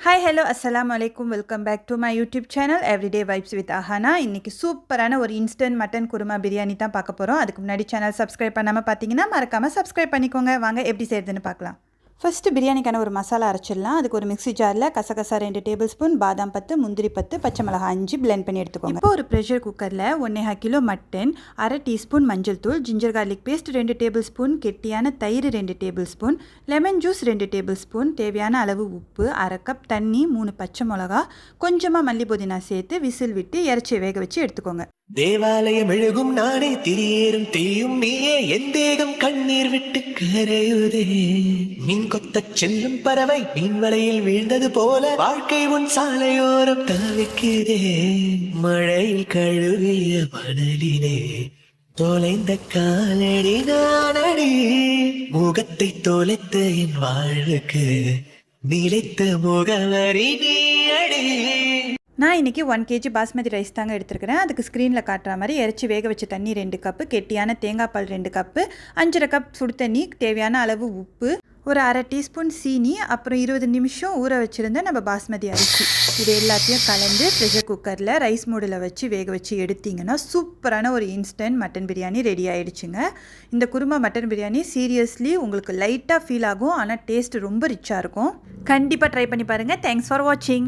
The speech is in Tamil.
ஹாய் ஹலோ அஸ்ஸலாமு அலைக்கும். Welcome back to my YouTube channel everyday vibes with Ahana. இன்றைக்கி சூப்பரான ஒரு இன்ஸ்டன்ட் மட்டன் குருமா பிரியாணி தான் பார்க்க போகிறோம். அதுக்கு முன்னாடி சேனல் சப்ஸ்கிரைப் பண்ணாமல் பார்த்தீங்கன்னா மறக்காமல் சப்ஸ்கிரைப் பண்ணிக்கோங்க. வாங்க எப்படி செய்கிறதுன்னு பார்க்கலாம். ஃபஸ்ட்டு பிரியாணிக்கான ஒரு மசாலா அரைச்சிடலாம். அதுக்கு ஒரு மிக்ஸி ஜாரில் கசகசா 2 டேபிள் ஸ்பூன், பாதாம் 10, முந்திரி 10, பச்சை மிளகாய் 5 பிளெண்ட் பண்ணி எடுத்துக்கோங்க. இப்போ ஒரு ப்ரெஷர் குக்கரில் 1.5 கிலோ மட்டன், அரை டீஸ்பூன் மஞ்சள் தூள், ginger garlic paste 2 tablespoon, கெட்டியான தயிர் 2 tablespoon, lemon juice 2 tablespoon, தேவையான அளவு உப்பு, அரை கப் தண்ணி, 3 பச்சை மிளகா, கொஞ்சமாக மல்லி புதினா சேர்த்து விசில் விட்டு இறைச்சி வேக வச்சு எடுத்துக்கோங்க. தேவாலயம் எழுகும் நானே திரியேறும் தீயும் நீயே என் தேகம் கண்ணீர் விட்டு கரையுதே. மீன் கொத்த செல்லும் பறவை மீன் வலையில் வீழ்ந்தது போல வாழ்க்கை உன் சாலையோரம் தவிக்குதே. மழையில் கழுவிய மணலிலே தொலைந்த காலடி நானடி, முகத்தை தொலைத்த என் வாழ்வுக்கு நிலைத்த முகவரி நீ அடி. நான் இன்றைக்கி 1 kg பாஸ்மதி ரைஸ் தாங்க எடுத்துருக்கிறேன். அதுக்கு ஸ்க்ரீனில் காட்டுற மாதிரி இறைச்சி வேக வச்ச தண்ணி 2 கப்பு, கெட்டியான தேங்காய் பால் 2 கப்பு, 5.5 கப் சுடு தண்ணி, தேவையான அளவு உப்பு, ஒரு அரை டீஸ்பூன் சீனி, அப்புறம் 20 நிமிஷம் ஊற வச்சுருந்த நம்ம பாஸ்மதி அரிசி, இது எல்லாத்தையும் கலந்து ப்ரெஷர் குக்கரில் ரைஸ் மூடில் வச்சு வேக வச்சு எடுத்திங்கன்னா சூப்பரான ஒரு இன்ஸ்டன்ட் மட்டன் பிரியாணி ரெடி ஆகிடுச்சுங்க. இந்த குருமா மட்டன் பிரியாணி சீரியஸ்லி உங்களுக்கு லைட்டாக ஃபீல் ஆகும், ஆனால் டேஸ்ட் ரொம்ப ரிச்சாக இருக்கும். கண்டிப்பாக ட்ரை பண்ணி பாருங்கள். தேங்க்ஸ் ஃபார் வாட்சிங்.